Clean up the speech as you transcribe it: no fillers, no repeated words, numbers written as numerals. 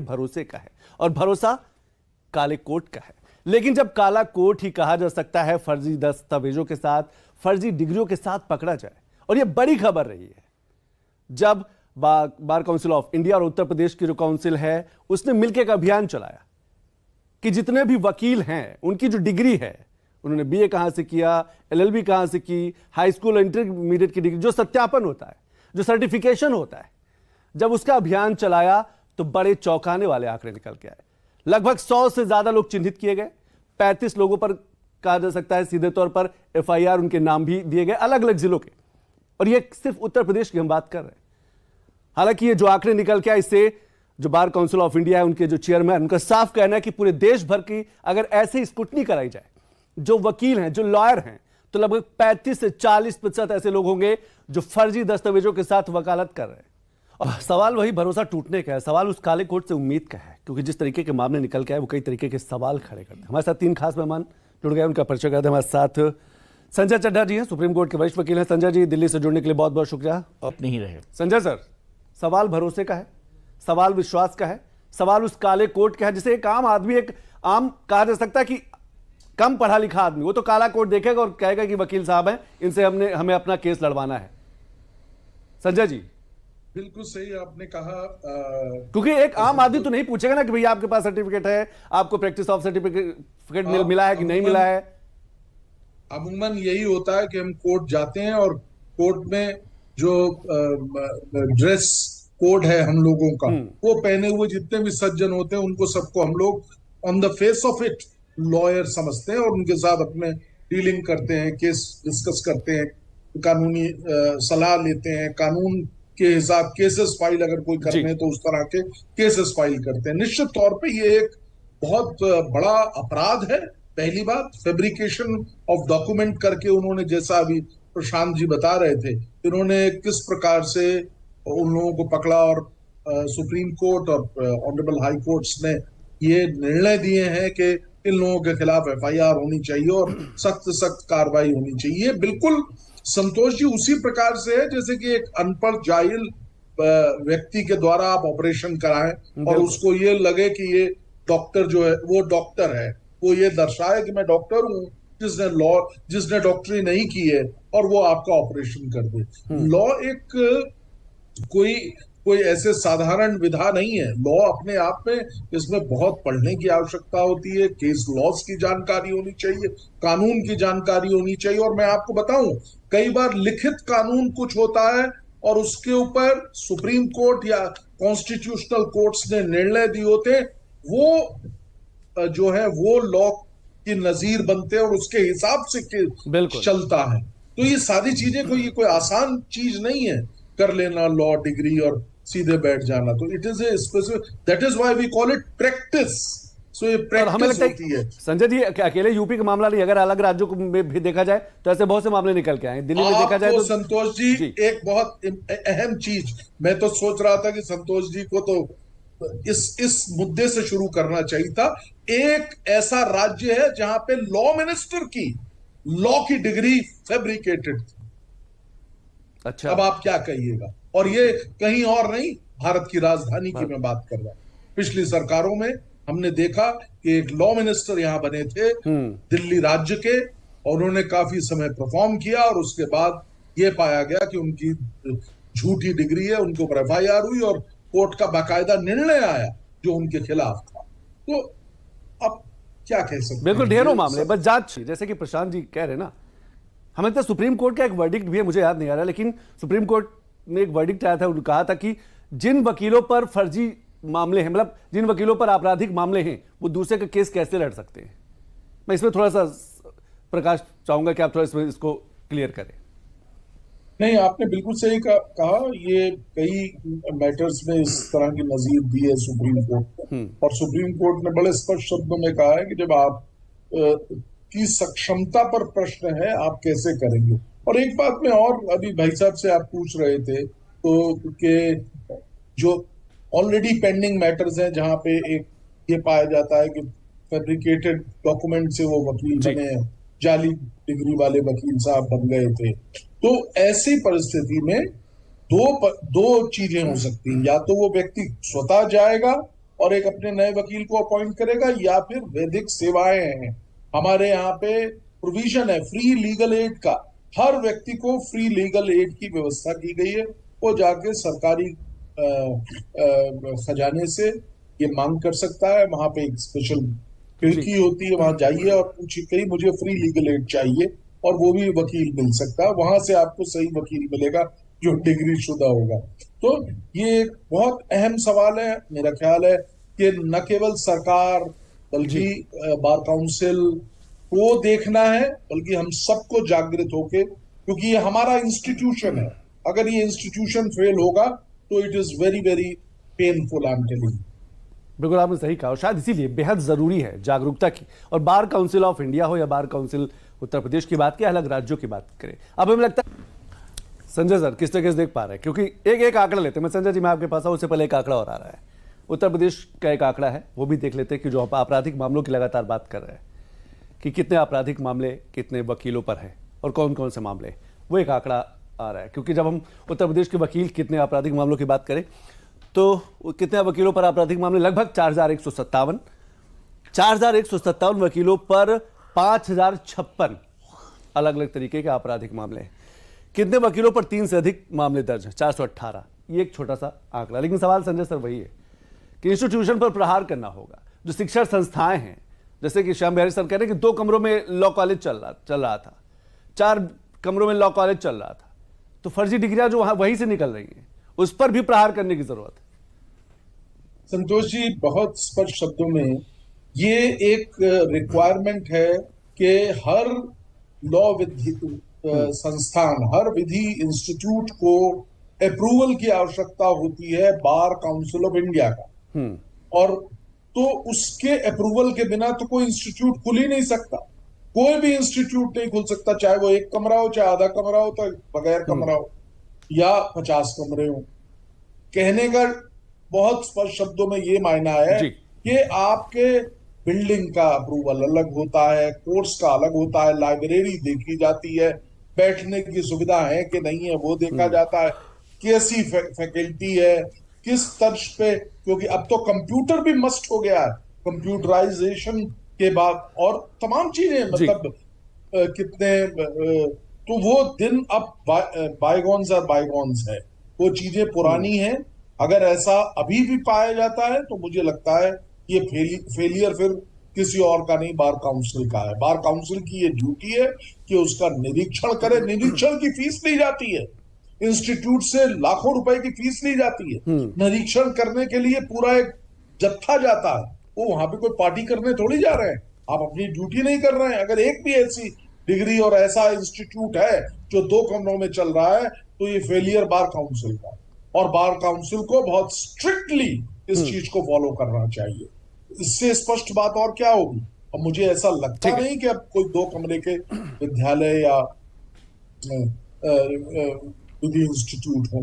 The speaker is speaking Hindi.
भरोसे का है और भरोसा काले कोट का है। लेकिन जब काला कोट ही कहा जा सकता है फर्जी दस्तावेजों के साथ, फर्जी डिग्रियों के साथ पकड़ा जाए, और यह बड़ी खबर रही है जब बार काउंसिल ऑफ इंडिया और उत्तर प्रदेश की जो काउंसिल है उसने मिलकर एक अभियान चलाया कि जितने भी वकील हैं उनकी जो डिग्री है, उन्होंने बीए कहां से किया, एलएलबी कहां से की, हाई स्कूल इंटरमीडिएट की डिग्री, जो सत्यापन होता है, जो सर्टिफिकेशन होता है, जब उसका अभियान चलाया तो बड़े चौंकाने वाले आंकड़े निकल के आए। लगभग 100 से ज्यादा लोग चिन्हित किए गए। 35 लोगों पर कहा जा सकता है सीधे तौर पर एफआईआर, उनके नाम भी दिए गए अलग अलग जिलों के, और ये सिर्फ उत्तर प्रदेश की हम बात कर रहे हैं। हालांकि ये जो आंकड़े निकल के आए, इससे जो बार काउंसिल ऑफ इंडिया है, उनके जो चेयरमैन, उनका साफ कहना है कि पूरे देश भर की अगर ऐसे स्क्रूटनी कराई जाए, जो वकील हैं, जो लॉयर हैं, तो लगभग 35 से 40% ऐसे लोग होंगे जो फर्जी दस्तावेजों के साथ वकालत कर रहे हैं। और सवाल वही भरोसा टूटने का है, सवाल उस काले कोट से उम्मीद का है, क्योंकि जिस तरीके के मामले निकल के आए वो कई तरीके के सवाल खड़े करते हैं। हमारे साथ 3 खास मेहमान जुड़ गए, उनका परिचय करते हैं। हमारे साथ संजय चड्ढा जी हैं, सुप्रीम कोर्ट के वरिष्ठ वकील हैं। संजय जी, दिल्ली से जुड़ने के लिए बहुत बहुत शुक्रिया। अपने ही रहे संजय सर, सवाल भरोसे का है, सवाल विश्वास का है, सवाल उस काले कोट का है जिसे एक आम आदमी, एक आम कहा जा सकता है कि कम पढ़ा लिखा आदमी, वो तो काला कोट देखेगा और कहेगा कि वकील साहब हैं, इनसे हमें अपना केस लड़वाना है। संजय जी, बिल्कुल सही आपने कहा। क्योंकि एक आम आदमी तो नहीं पूछेगा ना कि भैया आपके पास सर्टिफिकेट है, आपको प्रैक्टिस ऑफ सर्टिफिकेट मिला है कि नहीं मिला है। अमूमन यही होता है कि हम कोर्ट जाते हैं और कोर्ट में जो ड्रेस कोड है हम लोगों का, वो पहने हुए जितने भी सज्जन होते हैं उनको सबको हम लोग on the face of it lawyer समझते हैं और उनके साथ अपने डीलिंग करते हैं, केस डिस्कस करते हैं, कानूनी सलाह लेते हैं, कानून के हिसाब केसेस फाइल अगर कोई करने हैं तो उस तरह के केसेस फाइल करते हैं। निश्चित तौर पे ये एक बहुत बड़ा अपराध है। पहली बात, फैब्रिकेशन ऑफ डॉक्यूमेंट करके उन्होंने, जैसा अभी प्रशांत जी बता रहे थे, इन्होंने किस प्रकार से उन लोगों को पकड़ा और सुप्रीम कोर्ट और ऑनरेबल हाई कोर्ट्स ने ये निर्णय दिए हैं कि इन लोगों के खिलाफ एफआईआर होनी चाहिए और सख्त सख्त कार्रवाई होनी चाहिए। बिल्कुल संतोष जी उसी प्रकार से है जैसे कि एक अनपढ़ जाहिल व्यक्ति के द्वारा आप ऑपरेशन कराएं और उसको ये लगे कि ये डॉक्टर जो है वो डॉक्टर है, वो ये दर्शाए कि मैं डॉक्टर हूं, जिसने डॉक्टरी नहीं की है, और वो आपका ऑपरेशन कर दे। लॉ एक कोई ऐसे साधारण विधा नहीं है। लॉ अपने आप में, इसमें बहुत पढ़ने की आवश्यकता होती है, केस लॉज की जानकारी होनी चाहिए, कानून की जानकारी होनी चाहिए। और मैं आपको बताऊं, कई बार लिखित कानून कुछ होता है और उसके ऊपर सुप्रीम कोर्ट या कॉन्स्टिट्यूशनल कोर्ट्स ने निर्णय दिए होते, वो जो है वो लॉ की नजीर बनते हैं और उसके हिसाब से चलता है। तो ये सारी चीजें ये कोई आसान चीज नहीं है कर लेना लॉ डिग्री और सीधे बैठ जाना। तो it is a specific, that is why we call it practice. So ये प्रैक्टिस होती है। संजय जी, अकेले यूपी का मामला नहीं, अगर अलग राज्यों में भी देखा जाए तो ऐसे बहुत से मामले निकल के आए। दिल्ली में देखा जाए तो संतोष जी एक बहुत अहम चीज, मैं तो सोच रहा था कि संतोष जी को तो इस मुद्दे से शुरू करना चाहिए था। एक ऐसा राज्य है जहां पे लॉ मिनिस्टर की लॉ की डिग्री फैब्रिकेटेड थी। अच्छा, अब आप क्या कहिएगा? और ये कहीं और नहीं, भारत की राजधानी की मैं बात कर रहा हूं। पिछली सरकारों में हमने देखा कि एक लॉ मिनिस्टर यहां बने थे दिल्ली राज्य के, और उन्होंने काफी समय परफॉर्म किया और उसके बाद ये पाया गया कि उनकी झूठी डिग्री है, उनके ऊपर एफआईआर हुई और कोर्ट का बाकायदा निर्णय आया जो उनके खिलाफ था। तो अब क्या कह सकते हैं? बिल्कुल ढेरों मामले, बस जांच, जैसे कि प्रशांत जी कह रहे हैं ना, हमें तो सुप्रीम कोर्ट का एक वर्डिक्ट भी है, मुझे याद नहीं आ रहा, लेकिन सुप्रीम कोर्ट में एक वर्डिक्ट आया था, उन्होंने कहा था कि जिन वकीलों पर फर्जी मामले हैं, मतलब जिन वकीलों पर आपराधिक मामले हैं, वो दूसरे का केस कैसे लड़ सकते हैं। मैं इसमें थोड़ा सा प्रकाश चाहूंगा कि आप थोड़ा इसको क्लियर करें। नहीं, आपने बिल्कुल सही कहा। ये कई मैटर्स में इस तरह की नजीर दी है सुप्रीम कोर्ट ने, और सुप्रीम कोर्ट ने बड़े स्पष्ट शब्दों में कहा है कि जब आप की सक्षमता पर प्रश्न है, आप कैसे करेंगे। और एक बात में और, अभी भाई साहब से आप पूछ रहे थे तो कि जो ऑलरेडी पेंडिंग मैटर्स हैं जहां पे एक ये पाया जाता है कि फैब्रिकेटेड डॉक्यूमेंट से वो वकील बने हैं, जाली डिग्री वाले वकील साहब बन गए थे, तो ऐसी परिस्थिति में दो चीजें हो सकती हैं। या तो वो व्यक्ति स्वतः जाएगा और एक अपने नए वकील को अपॉइंट करेगा, या फिर वैदिक सेवाएं हैं। हमारे यहाँ पे प्रोविजन है फ्री लीगल एड का, हर व्यक्ति को फ्री लीगल एड की व्यवस्था की गई है। वो जाके सरकारी खजाने से ये मांग कर सकता है। वहां पे एक स्पेशल खिड़की होती है, वहां जाइए और पूछिए कहीं मुझे फ्री लीगल एड चाहिए, और वो भी वकील मिल सकता है। वहां से आपको सही वकील मिलेगा जो डिग्री शुदा होगा। तो ये एक बहुत अहम सवाल है। मेरा ख्याल है कि न केवल सरकार बल्कि बार काउंसिल को देखना है, बल्कि हम सबको जागृत होके, क्योंकि ये हमारा इंस्टीट्यूशन है। अगर ये इंस्टीट्यूशन फेल होगा तो it is very very painful, I am telling. बिल्कुल आपने सही कहा, और शायद इसीलिए बेहद जरूरी है जागरूकता की। और बार काउंसिल ऑफ इंडिया हो या बार काउंसिल उत्तर प्रदेश की बात की, अलग राज्यों की बात करें, अब हमें लगता है संजय सर किस तरीके से देख पा रहे हैं, क्योंकि एक आंकड़ा लेते हैं। मैं संजय जी मैं आपके पास आऊं, उससे पहले एक आंकड़ा और आ रहा है। उत्तर प्रदेश का एक आंकड़ा है, वो भी देख लेते हैं कि जो आपराधिक मामलों की लगातार बात कर रहे हैं कि कितने आपराधिक मामले कितने वकीलों पर हैं और कौन कौन से मामले, वो एक आंकड़ा आ रहा है। क्योंकि जब हम उत्तर प्रदेश के वकील कितने आपराधिक मामलों की बात करें तो कितने वकीलों पर आपराधिक मामले, लगभग 4157 वकीलों पर 5056 अलग अलग तरीके के आपराधिक मामले हैं। कितने वकीलों पर 3 से अधिक मामले दर्ज हैं, 418। ये एक छोटा सा आंकड़ा, लेकिन सवाल संजय सर वही है कि इंस्टीट्यूशन पर प्रहार करना होगा। जो शिक्षण संस्थाएं हैं, जैसे कि श्याम बिहारी सर कह रहे हैं कि 2 कमरों में लॉ कॉलेज चल रहा था, 4 कमरों में लॉ कॉलेज चल रहा था, तो फर्जी डिग्रियां जो वहीं से निकल रही हैं, उस पर भी प्रहार करने की जरूरत है। संतोष जी, बहुत स्पष्ट शब्दों में ये एक रिक्वायरमेंट है कि हर लॉ विधि संस्थान, हर विधि इंस्टीट्यूट को अप्रूवल की आवश्यकता होती है बार काउंसिल ऑफ इंडिया का। और तो उसके अप्रूवल के बिना तो कोई इंस्टीट्यूट खुल ही नहीं सकता। कोई भी इंस्टीट्यूट नहीं खुल सकता, चाहे वो 1 कमरा हो, चाहे आधा कमरा हो, तो बगैर कमरा हो, या 50 कमरे हो। कहने का बहुत स्पष्ट शब्दों में ये मायना है कि आपके बिल्डिंग का अप्रूवल अलग होता है, कोर्स का अलग होता है, लाइब्रेरी देखी जाती है, बैठने की सुविधा है कि नहीं है वो देखा जाता है, कैसी फैकल्टी है, किस तर्ज पे, क्योंकि अब तो कंप्यूटर भी मस्ट हो गया है कंप्यूटराइजेशन के बाद, और तमाम चीजें, मतलब कितने तो वो दिन अब बायगॉन्स आर बायगॉन्स है, वो चीजें पुरानी हैं। अगर ऐसा अभी भी पाया जाता है तो मुझे लगता है ये फेलियर फिर किसी और का नहीं, बार काउंसिल का है। बार काउंसिल की ये ड्यूटी है कि उसका निरीक्षण करे। निरीक्षण की फीस ली जाती है, इंस्टीट्यूट से लाखों रुपए की फीस ली जाती है। निरीक्षण करने के लिए पूरा एक जत्था जाता है, वो वहां पे कोई पार्टी करने थोड़ी जा रहे हैं, आप अपनी ड्यूटी नहीं कर रहे हैं। अगर एक भी ऐसी डिग्री और ऐसा इंस्टीट्यूट है जो 2 कमरों में चल रहा है तो ये फेलियर बार काउंसिल का, और बार काउंसिल को बहुत स्ट्रिक्टली इस चीज को फॉलो करना चाहिए। इससे स्पष्ट बात और क्या होगी। अब मुझे ऐसा लगता नहीं कि अब कोई 2 कमरे के विद्यालय या विधि इंस्टीट्यूट हो।